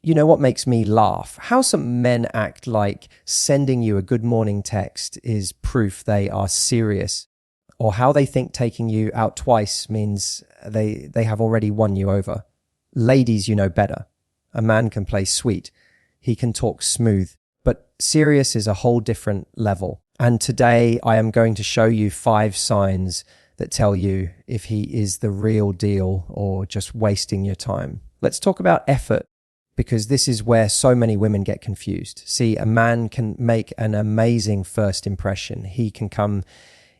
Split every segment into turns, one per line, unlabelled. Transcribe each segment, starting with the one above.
You know what makes me laugh? How some men act like sending you a good morning text is proof they are serious, or how they think taking you out twice means they have already won you over. Ladies, you know better. A man can play sweet. He can talk smooth, but serious is a whole different level. And today I am going to show you 5 signs that tell you if he is the real deal or just wasting your time. Let's talk about effort, because this is where so many women get confused. See, a man can make an amazing first impression. He can come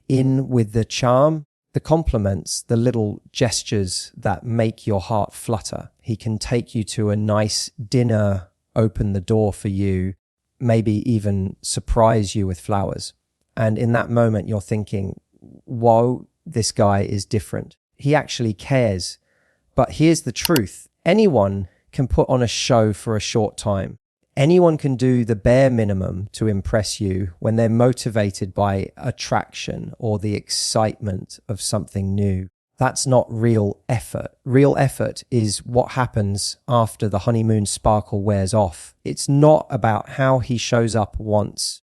in with the charm, the compliments, the little gestures that make your heart flutter. He can take you to a nice dinner, open the door for you, maybe even surprise you with flowers. And in that moment, you're thinking, whoa, this guy is different. He actually cares. But here's the truth. Anyone can put on a show for a short time. Anyone can do the bare minimum to impress you when they're motivated by attraction or the excitement of something new. That's not real effort. Real effort is what happens after the honeymoon sparkle wears off. It's not about how he shows up once.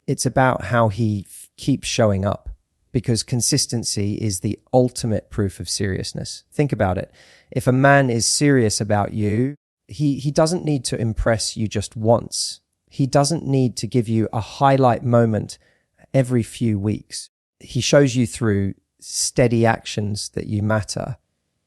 It's about how he keeps showing up, because consistency is the ultimate proof of seriousness. Think about it. If a man is serious about you, he doesn't need to impress you just once. He doesn't need to give you a highlight moment every few weeks. He shows you through steady actions that you matter.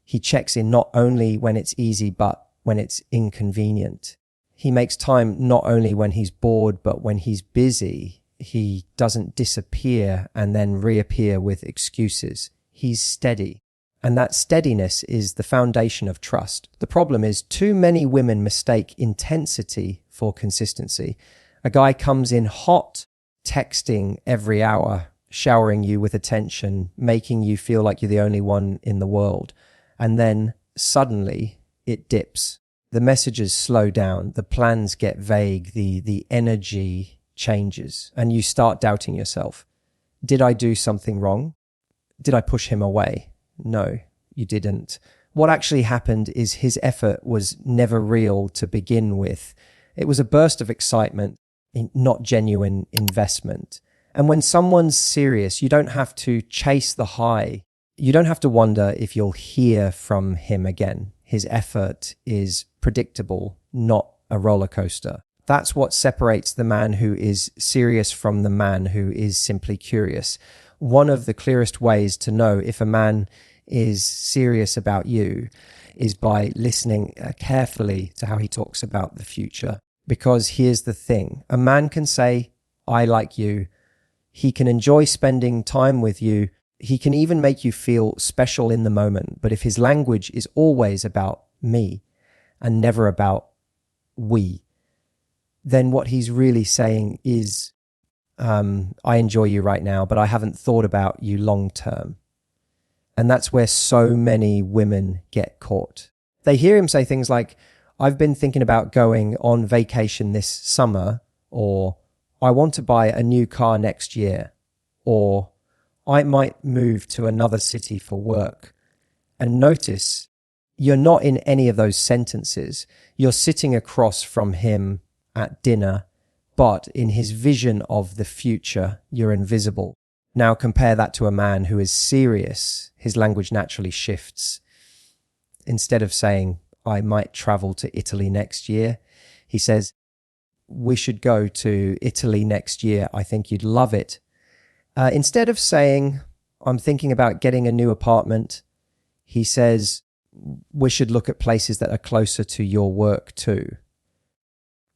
He checks in not only when it's easy, but when it's inconvenient. He makes time not only when he's bored, but when he's busy. He doesn't disappear and then reappear with excuses. He's steady. And that steadiness is the foundation of trust. The problem is too many women mistake intensity for consistency. A guy comes in hot, texting every hour, showering you with attention, making you feel like you're the only one in the world. And then suddenly it dips. The messages slow down. The plans get vague. The energy changes. And you start doubting yourself. Did I do something wrong? Did I push him away? No, you didn't. What actually happened is his effort was never real to begin with. It was a burst of excitement, not genuine investment. And when someone's serious, you don't have to chase the high. You don't have to wonder if you'll hear from him again. His effort is predictable, not a roller coaster. That's what separates the man who is serious from the man who is simply curious. One of the clearest ways to know if a man is serious about you is by listening carefully to how he talks about the future. Because here's the thing, a man can say, I like you. He can enjoy spending time with you. He can even make you feel special in the moment. But if his language is always about me and never about we, then what he's really saying is, I enjoy you right now, but I haven't thought about you long term. And that's where so many women get caught. They hear him say things like, I've been thinking about going on vacation this summer, or I want to buy a new car next year, or I might move to another city for work. And notice, you're not in any of those sentences. You're sitting across from him at dinner, but in his vision of the future, you're invisible. Now compare that to a man who is serious. His language naturally shifts. Instead of saying, I might travel to Italy next year, he says, we should go to Italy next year. I think you'd love it. Instead of saying, I'm thinking about getting a new apartment, he says, we should look at places that are closer to your work too.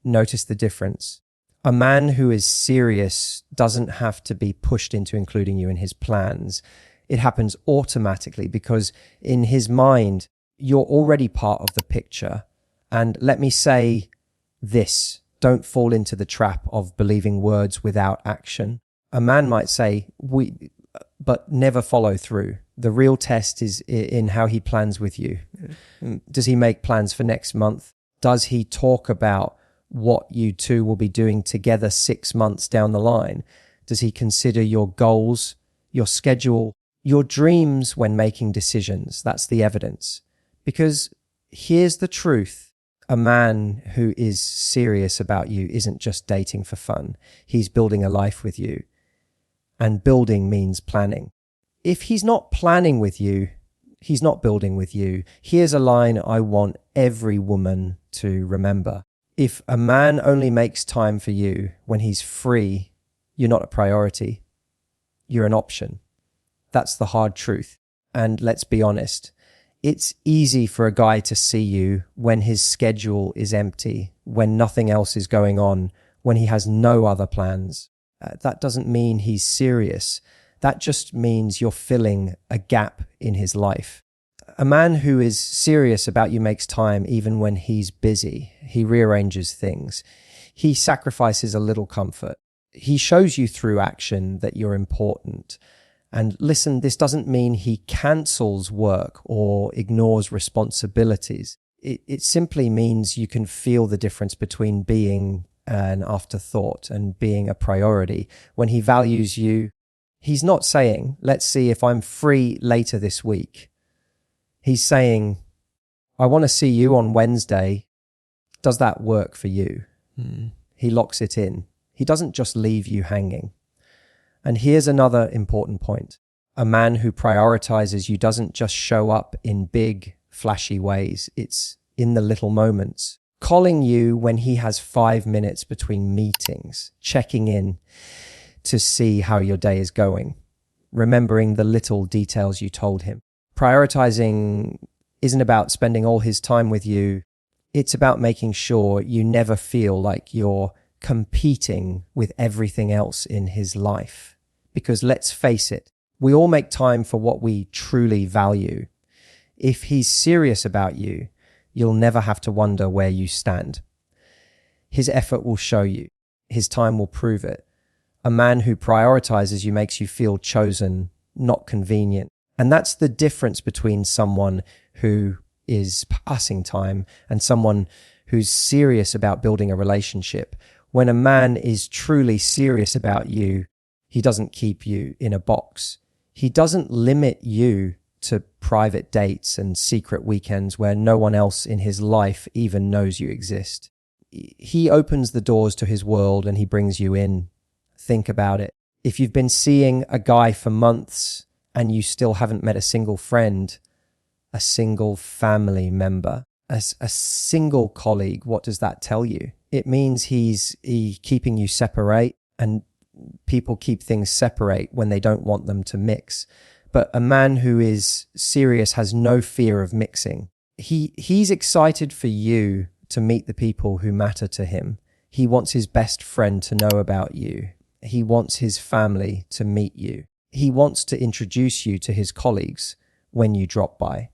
Notice the difference. A man who is serious doesn't have to be pushed into including you in his plans. It happens automatically because in his mind, you're already part of the picture. And let me say this, don't fall into the trap of believing words without action. A man might say, but never follow through. The real test is in how he plans with you. Does he make plans for next month? Does he talk about what you two will be doing together 6 months down the line? Does he consider your goals, your schedule, your dreams when making decisions? That's the evidence. Because here's the truth. A man who is serious about you isn't just dating for fun. He's building a life with you. And building means planning. If he's not planning with you, he's not building with you. Here's a line I want every woman to remember. If a man only makes time for you when he's free, you're not a priority. You're an option. That's the hard truth. And let's be honest, it's easy for a guy to see you when his schedule is empty, when nothing else is going on, when he has no other plans. That doesn't mean he's serious. That just means you're filling a gap in his life. A man who is serious about you makes time even when he's busy. He rearranges things. He sacrifices a little comfort. He shows you through action that you're important. And listen, this doesn't mean he cancels work or ignores responsibilities. It simply means you can feel the difference between being an afterthought and being a priority. When he values you, he's not saying, let's see if I'm free later this week. He's saying, I want to see you on Wednesday. Does that work for you? He locks it in. He doesn't just leave you hanging. And here's another important point. A man who prioritizes you doesn't just show up in big, flashy ways. It's in the little moments. Calling you when he has 5 minutes between meetings, checking in to see how your day is going, remembering the little details you told him. Prioritizing isn't about spending all his time with you. It's about making sure you never feel like you're competing with everything else in his life. Because let's face it, we all make time for what we truly value. If he's serious about you, you'll never have to wonder where you stand. His effort will show you. His time will prove it. A man who prioritizes you makes you feel chosen, not convenient. And that's the difference between someone who is passing time and someone who's serious about building a relationship. When a man is truly serious about you, he doesn't keep you in a box. He doesn't limit you to private dates and secret weekends where no one else in his life even knows you exist. He opens the doors to his world and he brings you in. Think about it. If you've been seeing a guy for months and you still haven't met a single friend, a single family member, a single colleague, what does that tell you? It means he's keeping you separate, and people keep things separate when they don't want them to mix. But a man who is serious has no fear of mixing. He's excited for you to meet the people who matter to him. He wants his best friend to know about you. He wants his family to meet you. He wants to introduce you to his colleagues when you drop by.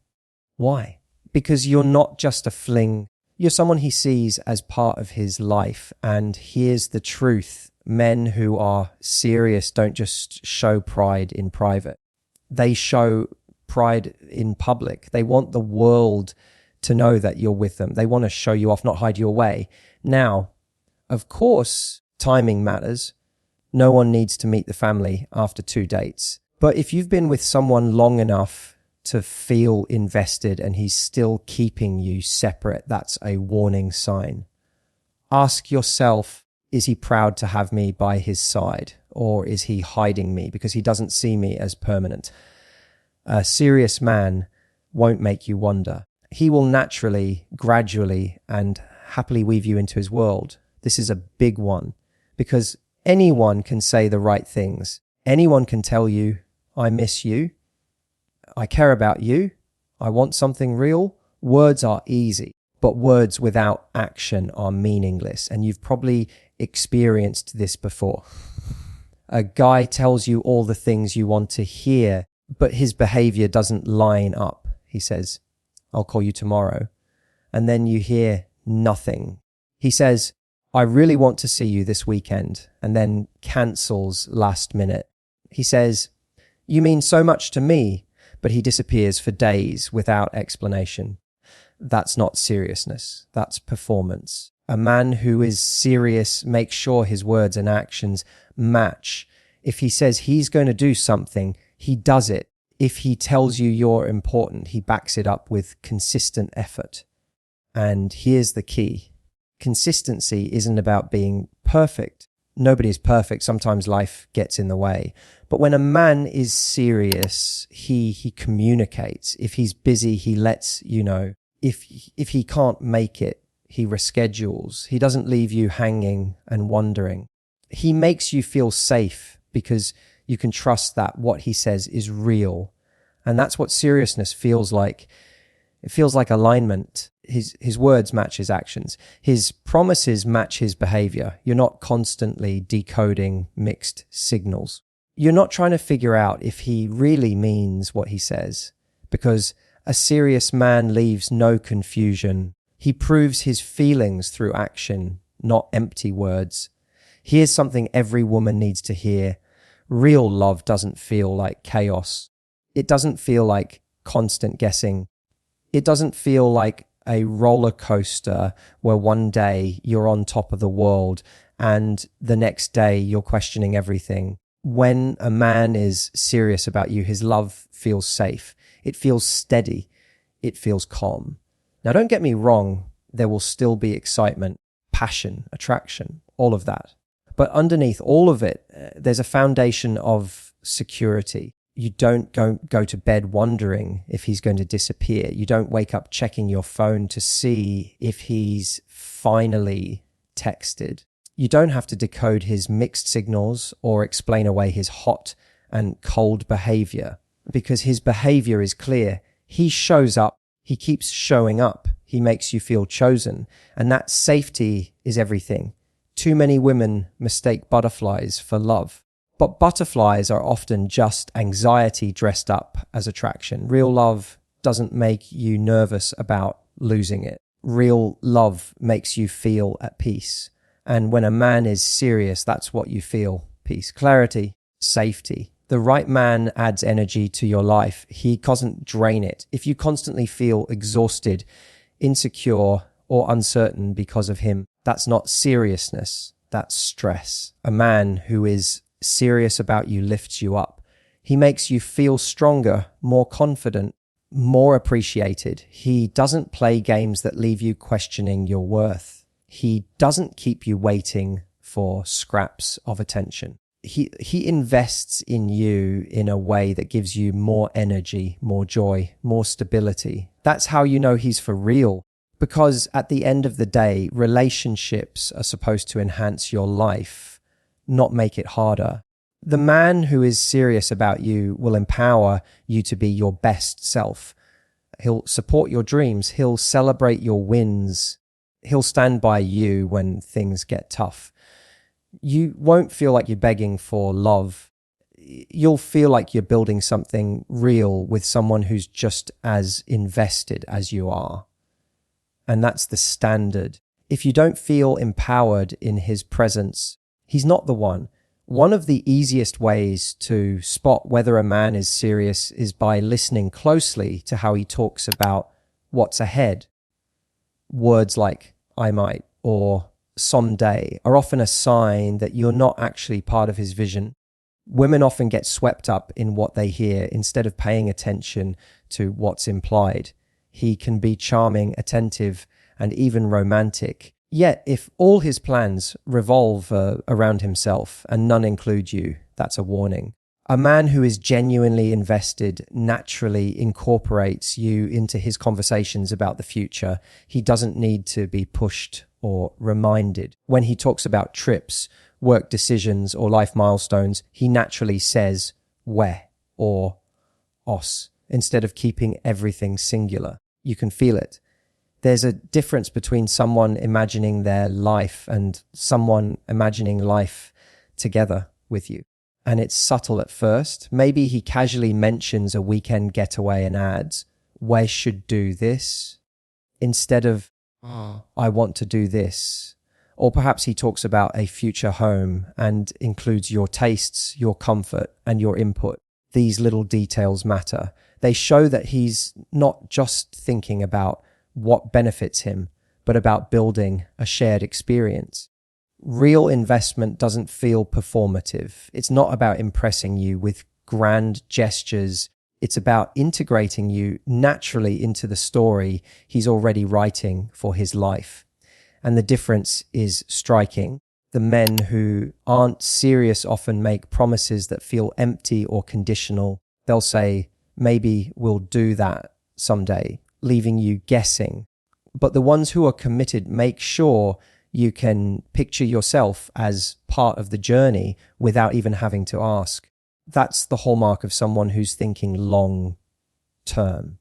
Why? Because you're not just a fling. You're someone he sees as part of his life. And here's the truth. Men who are serious don't just show pride in private. They show pride in public. They want the world to know that you're with them. They want to show you off, not hide you away. Now, of course, timing matters. No one needs to meet the family after 2 dates. But if you've been with someone long enough to feel invested and he's still keeping you separate, that's a warning sign. Ask yourself, is he proud to have me by his side, or is he hiding me because he doesn't see me as permanent? A serious man won't make you wonder. He will naturally, gradually, and happily weave you into his world. This is a big one because anyone can say the right things. Anyone can tell you, I miss you. I care about you. I want something real. Words are easy, but words without action are meaningless. And you've probably experienced this before. A guy tells you all the things you want to hear, but his behavior doesn't line up. He says, I'll call you tomorrow. And then you hear nothing. He says, I really want to see you this weekend, and then cancels last minute. He says, you mean so much to me, but he disappears for days without explanation. That's not seriousness. That's performance. A man who is serious makes sure his words and actions match. If he says he's going to do something, he does it. If he tells you you're important, he backs it up with consistent effort. And here's the key. Consistency isn't about being perfect. Nobody is perfect. Sometimes life gets in the way. But when a man is serious, he communicates. If he's busy, he lets you know. If he can't make it, he reschedules. He doesn't leave you hanging and wondering. He makes you feel safe because you can trust that what he says is real. And that's what seriousness feels like. It feels like alignment. His words match his actions. His promises match his behavior. You're not constantly decoding mixed signals. You're not trying to figure out if he really means what he says, because a serious man leaves no confusion. He proves his feelings through action, not empty words. Here's something every woman needs to hear. Real love doesn't feel like chaos. It doesn't feel like constant guessing. It doesn't feel like a roller coaster where one day you're on top of the world and the next day you're questioning everything. When a man is serious about you, his love feels safe. It feels steady. It feels calm. Now, don't get me wrong. There will still be excitement, passion, attraction, all of that. But underneath all of it, there's a foundation of security. You don't go to bed wondering if he's going to disappear. You don't wake up checking your phone to see if he's finally texted. You don't have to decode his mixed signals or explain away his hot and cold behavior, because his behavior is clear. He shows up. He keeps showing up. He makes you feel chosen. And that safety is everything. Too many women mistake butterflies for love. But butterflies are often just anxiety dressed up as attraction. Real love doesn't make you nervous about losing it. Real love makes you feel at peace. And when a man is serious, that's what you feel. Peace, clarity, safety. The right man adds energy to your life. He doesn't drain it. If you constantly feel exhausted, insecure, or uncertain because of him, that's not seriousness. That's stress. A man who is serious about you lifts you up. He makes you feel stronger, more confident, more appreciated. He doesn't play games that leave you questioning your worth. He doesn't keep you waiting for scraps of attention. He invests in you in a way that gives you more energy, more joy, more stability. That's how you know he's for real. Because at the end of the day, relationships are supposed to enhance your life, not make it harder. The man who is serious about you will empower you to be your best self. He'll support your dreams. He'll celebrate your wins. He'll stand by you when things get tough. You won't feel like you're begging for love. You'll feel like you're building something real with someone who's just as invested as you are. And that's the standard. If you don't feel empowered in his presence, he's not the one. One of the easiest ways to spot whether a man is serious is by listening closely to how he talks about what's ahead. Words like "I might" or "someday" are often a sign that you're not actually part of his vision. Women often get swept up in what they hear instead of paying attention to what's implied. He can be charming, attentive, and even romantic. Yet, if all his plans revolve around himself and none include you, that's a warning. A man who is genuinely invested naturally incorporates you into his conversations about the future. He doesn't need to be pushed or reminded. When he talks about trips, work decisions, or life milestones, he naturally says "where" or "os" instead of keeping everything singular. You can feel it. There's a difference between someone imagining their life and someone imagining life together with you. And it's subtle at first. Maybe he casually mentions a weekend getaway and adds, "we should do this," instead of, "I want to do this." Or perhaps he talks about a future home and includes your tastes, your comfort, and your input. These little details matter. They show that he's not just thinking about what benefits him, but about building a shared experience. Real investment doesn't feel performative. It's not about impressing you with grand gestures. It's about integrating you naturally into the story he's already writing for his life. And the difference is striking. The men who aren't serious often make promises that feel empty or conditional. They'll say, maybe we'll do that someday, leaving you guessing. But the ones who are committed make sure you can picture yourself as part of the journey without even having to ask. That's the hallmark of someone who's thinking long term.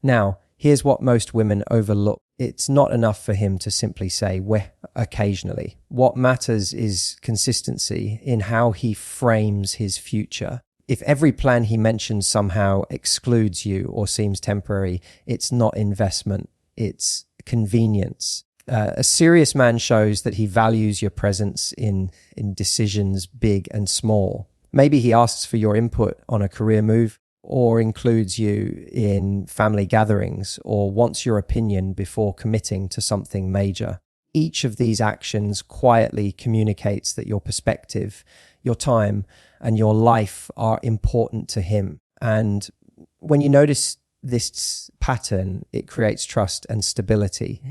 Now, here's what most women overlook. It's not enough for him to simply say, "Well, occasionally." What matters is consistency in how he frames his future. If every plan he mentions somehow excludes you or seems temporary, it's not investment, it's convenience. A serious man shows that he values your presence in decisions big and small. Maybe he asks for your input on a career move, or includes you in family gatherings, or wants your opinion before committing to something major. Each of these actions quietly communicates that your perspective, your time, and your life are important to him. And when you notice this pattern, it creates trust and stability.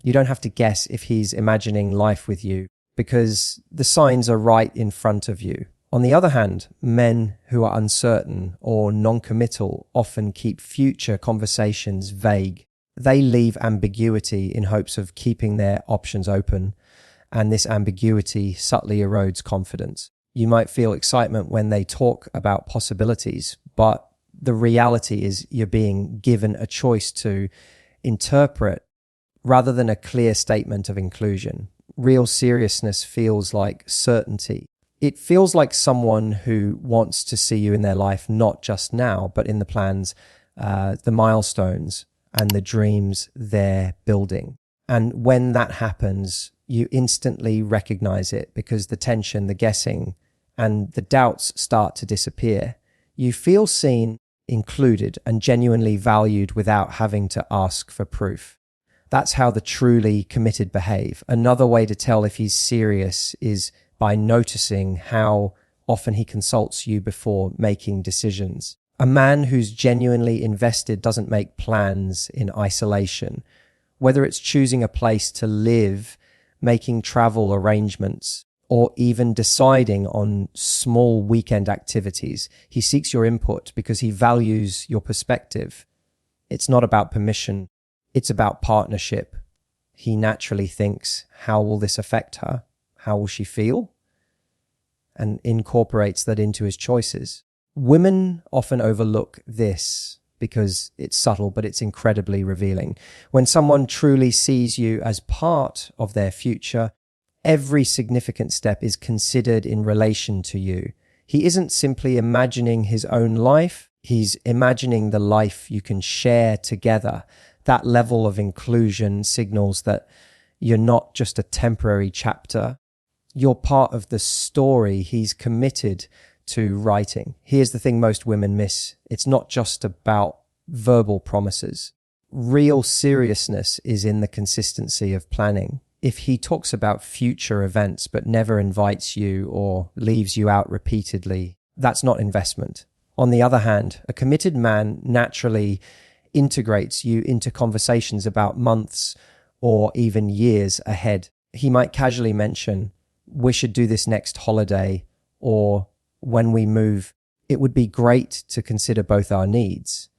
You don't have to guess if he's imagining life with you, because the signs are right in front of you. On the other hand, men who are uncertain or non-committal often keep future conversations vague. They leave ambiguity in hopes of keeping their options open, and this ambiguity subtly erodes confidence. You might feel excitement when they talk about possibilities, but the reality is you're being given a choice to interpret rather than a clear statement of inclusion. Real seriousness feels like certainty. It feels like someone who wants to see you in their life, not just now, but in the plans, the milestones, and the dreams they're building. And when that happens, you instantly recognize it, because the tension, the guessing, and the doubts start to disappear. You feel seen, included, and genuinely valued without having to ask for proof. That's how the truly committed behave. Another way to tell if he's serious is by noticing how often he consults you before making decisions. A man who's genuinely invested doesn't make plans in isolation. Whether it's choosing a place to live, making travel arrangements, or even deciding on small weekend activities, he seeks your input because he values your perspective. It's not about permission, it's about partnership. He naturally thinks, how will this affect her? How will she feel? And incorporates that into his choices. Women often overlook this because it's subtle, but it's incredibly revealing. When someone truly sees you as part of their future, every significant step is considered in relation to you. He isn't simply imagining his own life, he's imagining the life you can share together. That level of inclusion signals that you're not just a temporary chapter. You're part of the story he's committed to writing. Here's the thing most women miss. It's not just about verbal promises. Real seriousness is in the consistency of planning. If he talks about future events but never invites you or leaves you out repeatedly, that's not investment. On the other hand, a committed man naturally integrates you into conversations about months or even years ahead. He might casually mention, "We should do this next holiday," or "when we move, it would be great to consider both our needs."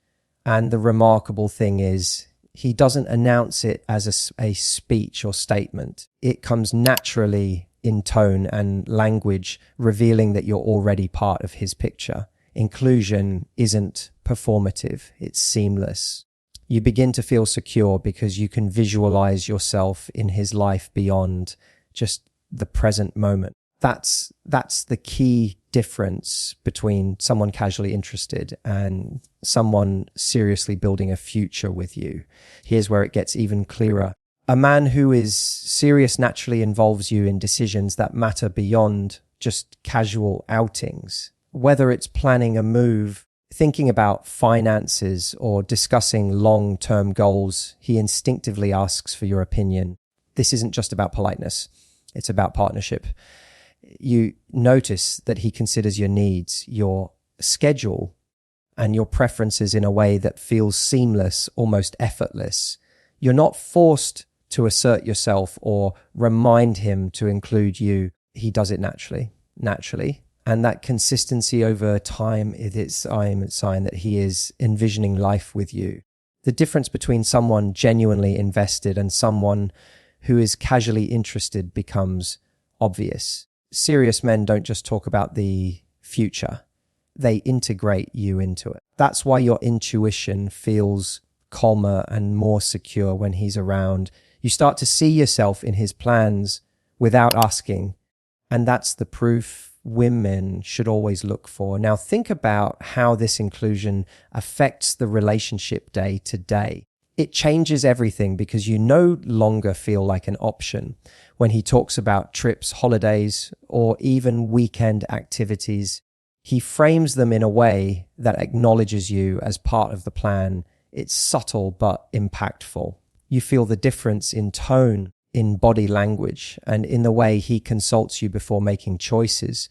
And the remarkable thing is, he doesn't announce it as a speech or statement. It comes naturally in tone and language, revealing that you're already part of his picture. Inclusion isn't performative, it's seamless. You begin to feel secure because you can visualize yourself in his life beyond just the present moment. That's the key difference between someone casually interested and someone seriously building a future with you. Here's where it gets even clearer. A man who is serious naturally involves you in decisions that matter beyond just casual outings. Whether it's planning a move, thinking about finances, or discussing long-term goals, he instinctively asks for your opinion. This isn't just about politeness, it's about partnership. You notice that he considers your needs, your schedule, and your preferences in a way that feels seamless, almost effortless. You're not forced to assert yourself or remind him to include you. He does it naturally. And that consistency over time is a sign that he is envisioning life with you. The difference between someone genuinely invested and someone who is casually interested becomes obvious. Serious men don't just talk about the future. They integrate you into it. That's why your intuition feels calmer and more secure when he's around. You start to see yourself in his plans without asking. And that's the proof women should always look for. Now think about how this inclusion affects the relationship day to day. It changes everything because you no longer feel like an option. When he talks about trips, holidays, or even weekend activities, he frames them in a way that acknowledges you as part of the plan. It's subtle but impactful. You feel the difference in tone, in body language, and in the way he consults you before making choices.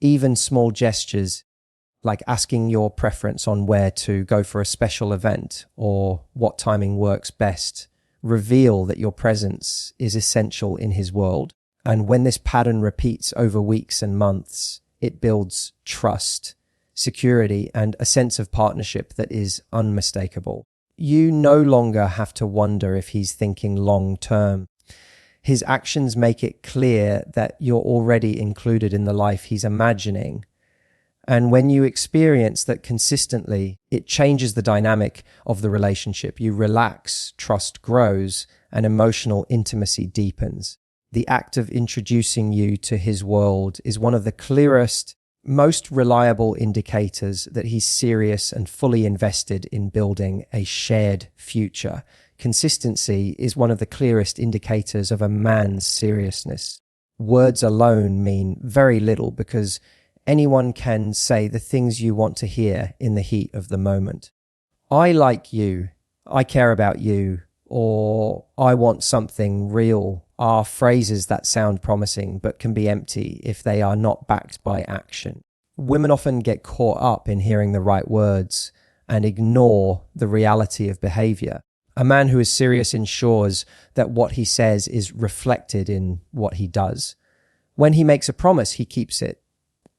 Even small gestures like asking your preference on where to go for a special event or what timing works best reveal that your presence is essential in his world. And when this pattern repeats over weeks and months, it builds trust, security, and a sense of partnership that is unmistakable. You no longer have to wonder if he's thinking long term. His actions make it clear that you're already included in the life he's imagining. And when you experience that consistently, it changes the dynamic of the relationship. You relax, trust grows, and emotional intimacy deepens. The act of introducing you to his world is one of the clearest, most reliable indicators that he's serious and fully invested in building a shared future. Consistency is one of the clearest indicators of a man's seriousness. Words alone mean very little because anyone can say the things you want to hear in the heat of the moment. I like you, I care about you, or I want something real are phrases that sound promising but can be empty if they are not backed by action. Women often get caught up in hearing the right words and ignore the reality of behavior. A man who is serious ensures that what he says is reflected in what he does. When he makes a promise, he keeps it.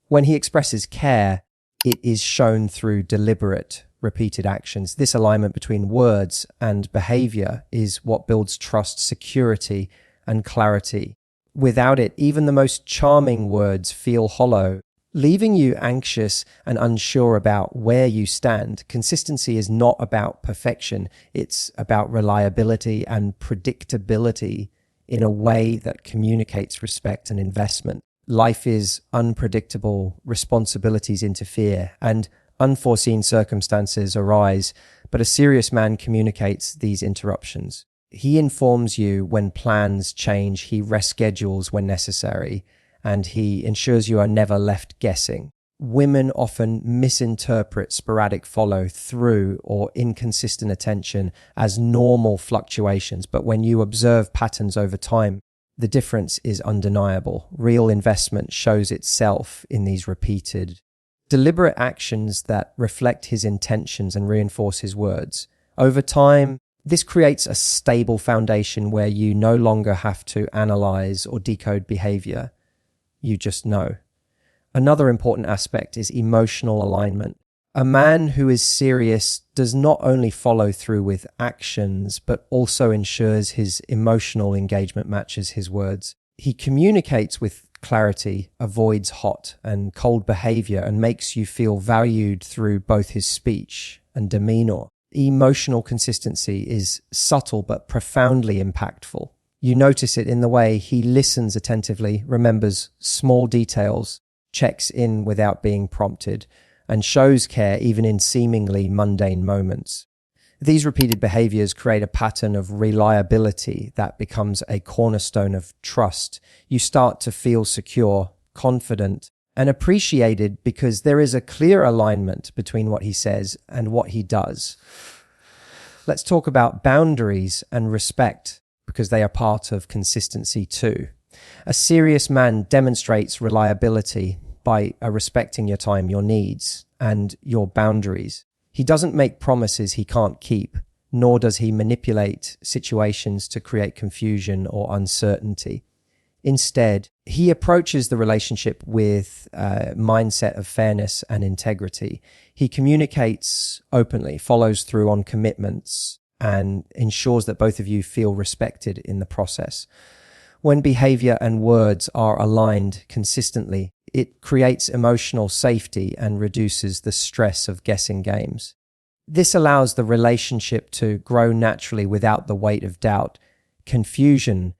When he expresses care, it is shown through deliberate, repeated actions. This alignment between words and behavior is what builds trust, security, and clarity. Without it, even the most charming words feel hollow, leaving you anxious and unsure about where you stand. Consistency is not about perfection. It's about reliability and predictability in a way that communicates respect and investment. Life is unpredictable, responsibilities interfere, and unforeseen circumstances arise, but a serious man communicates these interruptions. He informs you when plans change, he reschedules when necessary, and he ensures you are never left guessing. Women often misinterpret sporadic follow-through or inconsistent attention as normal fluctuations, but when you observe patterns over time, the difference is undeniable. Real investment shows itself in these repeated, deliberate actions that reflect his intentions and reinforce his words. Over time, this creates a stable foundation where you no longer have to analyze or decode behavior. You just know. Another important aspect is emotional alignment. A man who is serious does not only follow through with actions, but also ensures his emotional engagement matches his words. He communicates with clarity, avoids hot and cold behavior, and makes you feel valued through both his speech and demeanor. Emotional consistency is subtle but profoundly impactful. You notice it in the way he listens attentively, remembers small details, checks in without being prompted, and shows care even in seemingly mundane moments. These repeated behaviors create a pattern of reliability that becomes a cornerstone of trust. You start to feel secure, confident, and appreciated because there is a clear alignment between what he says and what he does. Let's talk about boundaries and respect because they are part of consistency too. A serious man demonstrates reliability by respecting your time, your needs, and your boundaries. He doesn't make promises he can't keep, nor does he manipulate situations to create confusion or uncertainty. Instead, he approaches the relationship with a mindset of fairness and integrity. He communicates openly, follows through on commitments, and ensures that both of you feel respected in the process. When behavior and words are aligned consistently, it creates emotional safety and reduces the stress of guessing games. This allows the relationship to grow naturally without the weight of doubt, confusion,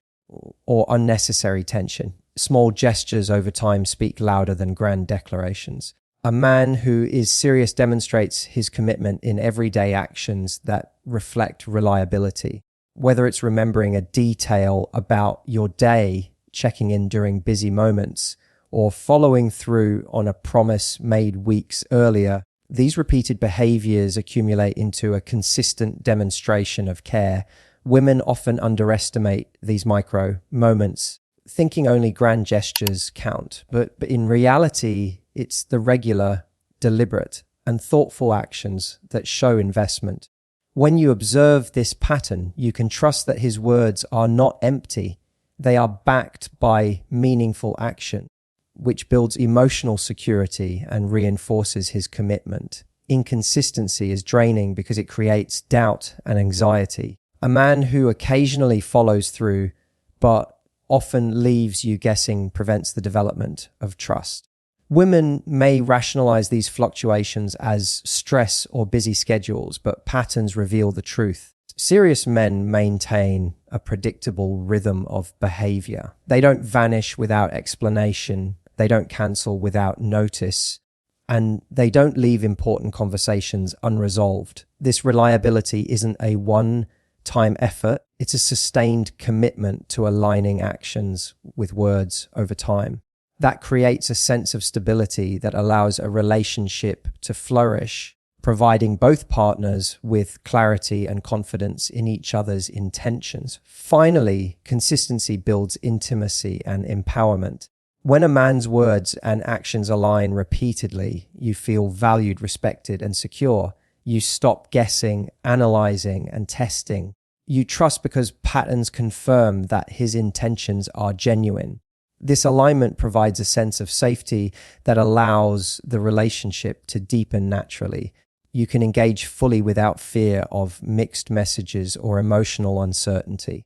or unnecessary tension. Small gestures over time speak louder than grand declarations. A man who is serious demonstrates his commitment in everyday actions that reflect reliability. Whether it's remembering a detail about your day, checking in during busy moments, or following through on a promise made weeks earlier, these repeated behaviors accumulate into a consistent demonstration of care. Women often underestimate these micro moments, thinking only grand gestures count. But in reality, it's the regular, deliberate, and thoughtful actions that show investment. When you observe this pattern, you can trust that his words are not empty. They are backed by meaningful action, which builds emotional security and reinforces his commitment. Inconsistency is draining because it creates doubt and anxiety. A man who occasionally follows through, but often leaves you guessing, prevents the development of trust. Women may rationalize these fluctuations as stress or busy schedules, but patterns reveal the truth. Serious men maintain a predictable rhythm of behavior. They don't vanish without explanation. They don't cancel without notice. And they don't leave important conversations unresolved. This reliability isn't a one-time effort. It's a sustained commitment to aligning actions with words over time. That creates a sense of stability that allows a relationship to flourish, providing both partners with clarity and confidence in each other's intentions. Finally, consistency builds intimacy and empowerment. When a man's words and actions align repeatedly, you feel valued, respected, and secure. You stop guessing, analyzing, and testing. You trust because patterns confirm that his intentions are genuine. This alignment provides a sense of safety that allows the relationship to deepen naturally. You can engage fully without fear of mixed messages or emotional uncertainty.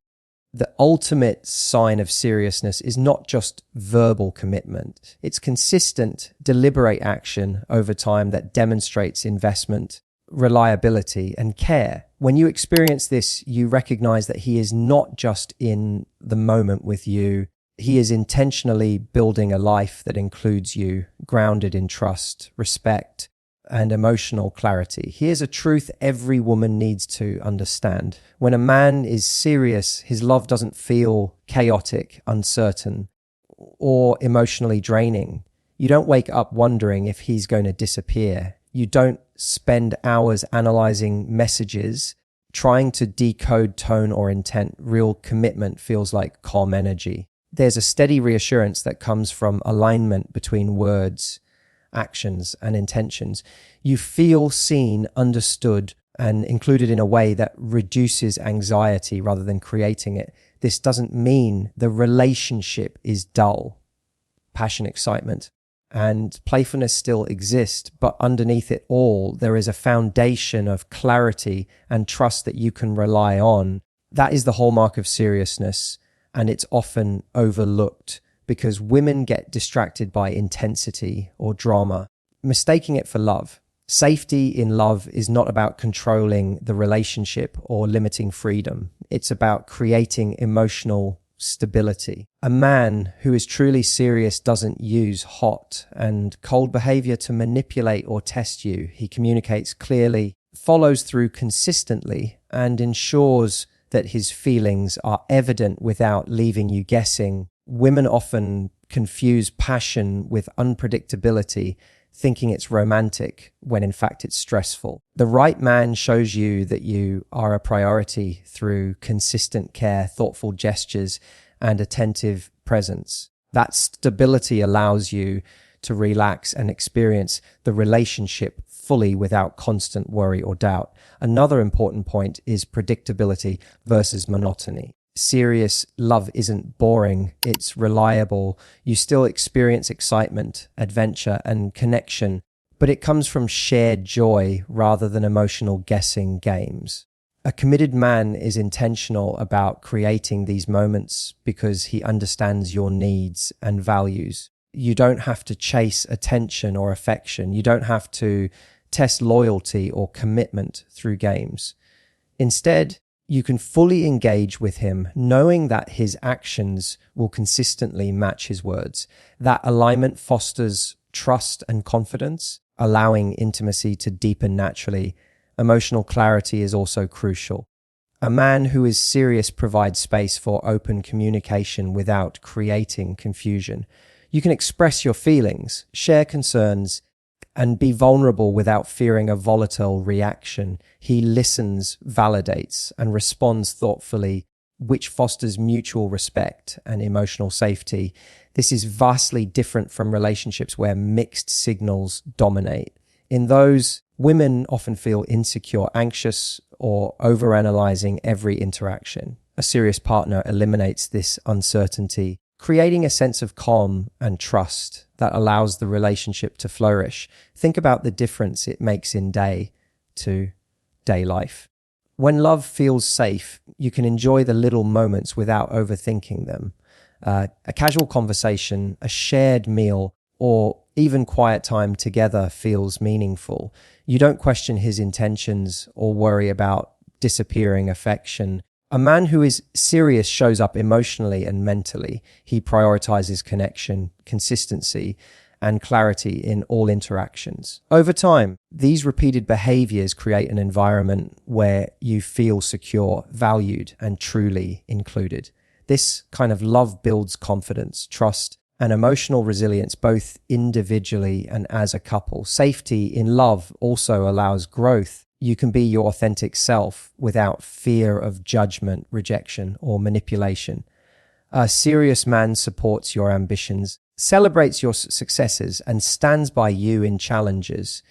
The ultimate sign of seriousness is not just verbal commitment. It's consistent, deliberate action over time that demonstrates investment, reliability, and care. When you experience this, you recognize that he is not just in the moment with you. He is intentionally building a life that includes you, grounded in trust, respect, and emotional clarity. Here's a truth every woman needs to understand. When a man is serious, his love doesn't feel chaotic, uncertain, or emotionally draining. You don't wake up wondering if he's going to disappear. You don't spend hours analyzing messages, trying to decode tone or intent. Real commitment feels like calm energy. There's a steady reassurance that comes from alignment between words, actions, and intentions. You feel seen, understood, and included in a way that reduces anxiety rather than creating it. This doesn't mean the relationship is dull. Passion, excitement, and playfulness still exist, but underneath it all, there is a foundation of clarity and trust that you can rely on. That is the hallmark of seriousness. And it's often overlooked because women get distracted by intensity or drama, mistaking it for love. Safety in love is not about controlling the relationship or limiting freedom. It's about creating emotional stability. A man who is truly serious doesn't use hot and cold behavior to manipulate or test you. He communicates clearly, follows through consistently, and ensures that his feelings are evident without leaving you guessing. Women often confuse passion with unpredictability, thinking it's romantic when in fact it's stressful. The right man shows you that you are a priority through consistent care, thoughtful gestures, and attentive presence. That stability allows you to relax and experience the relationship fully without constant worry or doubt. Another important point is predictability versus monotony. Serious love isn't boring, it's reliable. You still experience excitement, adventure, and connection, but it comes from shared joy rather than emotional guessing games. A committed man is intentional about creating these moments because he understands your needs and values. You don't have to chase attention or affection. You don't have to test loyalty or commitment through games. Instead, you can fully engage with him, knowing that his actions will consistently match his words. That alignment fosters trust and confidence, allowing intimacy to deepen naturally. Emotional clarity is also crucial. A man who is serious provides space for open communication without creating confusion. You can express your feelings, share concerns, and be vulnerable without fearing a volatile reaction. He listens, validates, and responds thoughtfully, which fosters mutual respect and emotional safety. This is vastly different from relationships where mixed signals dominate. In those, women often feel insecure, anxious, or overanalyzing every interaction. A serious partner eliminates this uncertainty, creating a sense of calm and trust that allows the relationship to flourish. Think about the difference it makes in day to day life. When love feels safe, you can enjoy the little moments without overthinking them. A casual conversation, a shared meal, or even quiet time together feels meaningful. You don't question his intentions or worry about disappearing affection. A man who is serious shows up emotionally and mentally. He prioritizes connection, consistency, and clarity in all interactions. Over time, these repeated behaviors create an environment where you feel secure, valued, and truly included. This kind of love builds confidence, trust, and emotional resilience, both individually and as a couple. Safety in love also allows growth. You can be your authentic self without fear of judgment, rejection, or manipulation. A serious man supports your ambitions, celebrates your successes, and stands by you in challenges.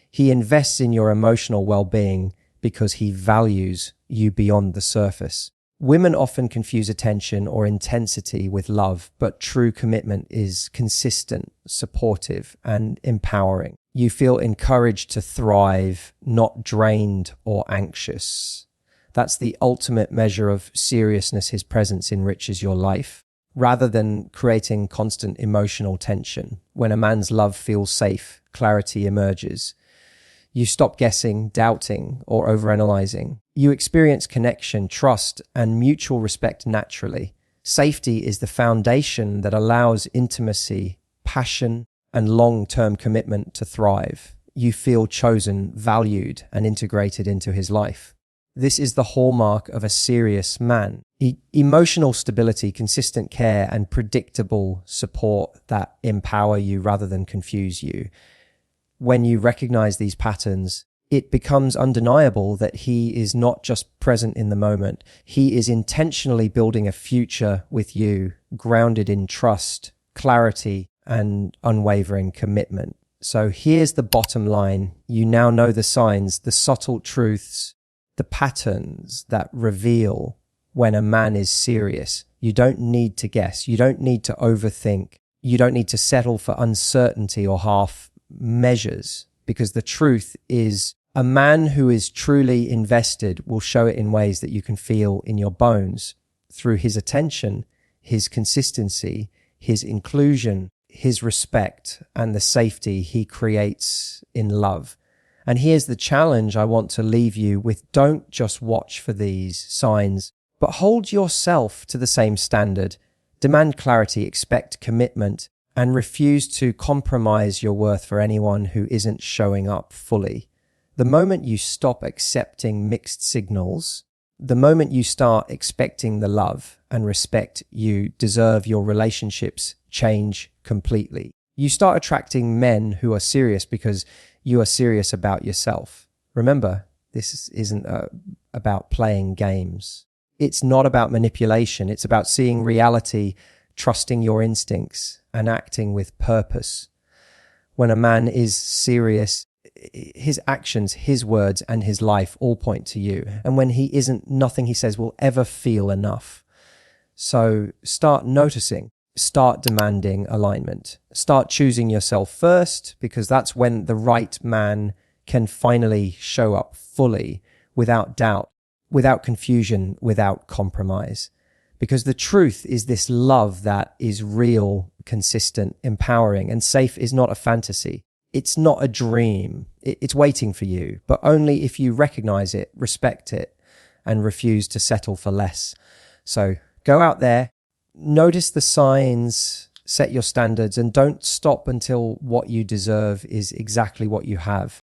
He invests in your emotional well-being because he values you beyond the surface. Women often confuse attention or intensity with love, but true commitment is consistent, supportive, and empowering. You feel encouraged to thrive, not drained or anxious. That's the ultimate measure of seriousness. His presence enriches your life, rather than creating constant emotional tension. When a man's love feels safe, clarity emerges. You stop guessing, doubting, or overanalyzing. You experience connection, trust, and mutual respect naturally. Safety is the foundation that allows intimacy, passion, and long-term commitment to thrive. You feel chosen, valued, and integrated into his life. This is the hallmark of a serious man. Emotional stability, consistent care, and predictable support that empower you rather than confuse you. When you recognize these patterns, it becomes undeniable that he is not just present in the moment. He is intentionally building a future with you, grounded in trust, clarity, and unwavering commitment. So here's the bottom line. You now know the signs, the subtle truths, the patterns that reveal when a man is serious. You don't need to guess. You don't need to overthink. You don't need to settle for uncertainty or half measures, because the truth is a man who is truly invested will show it in ways that you can feel in your bones through his attention, his consistency, his inclusion, his respect, and the safety he creates in love. And here's the challenge I want to leave you with. Don't just watch for these signs, but hold yourself to the same standard. Demand clarity, expect commitment, and refuse to compromise your worth for anyone who isn't showing up fully. The moment you stop accepting mixed signals, the moment you start expecting the love and respect you deserve, your relationships change completely. You start attracting men who are serious because you are serious about yourself. Remember, this isn't about playing games. It's not about manipulation. It's about seeing reality, trusting your instincts, and acting with purpose. When a man is serious, his actions, his words, and his life all point to you. And when he isn't, nothing he says will ever feel enough. So start noticing, start demanding alignment, start choosing yourself first, because that's when the right man can finally show up fully, without doubt, without confusion, without compromise. Because the truth is this love that is real, consistent, empowering, and safe is not a fantasy. It's not a dream. It's waiting for you, but only if you recognize it, respect it, and refuse to settle for less. So go out there, notice the signs, set your standards, and don't stop until what you deserve is exactly what you have.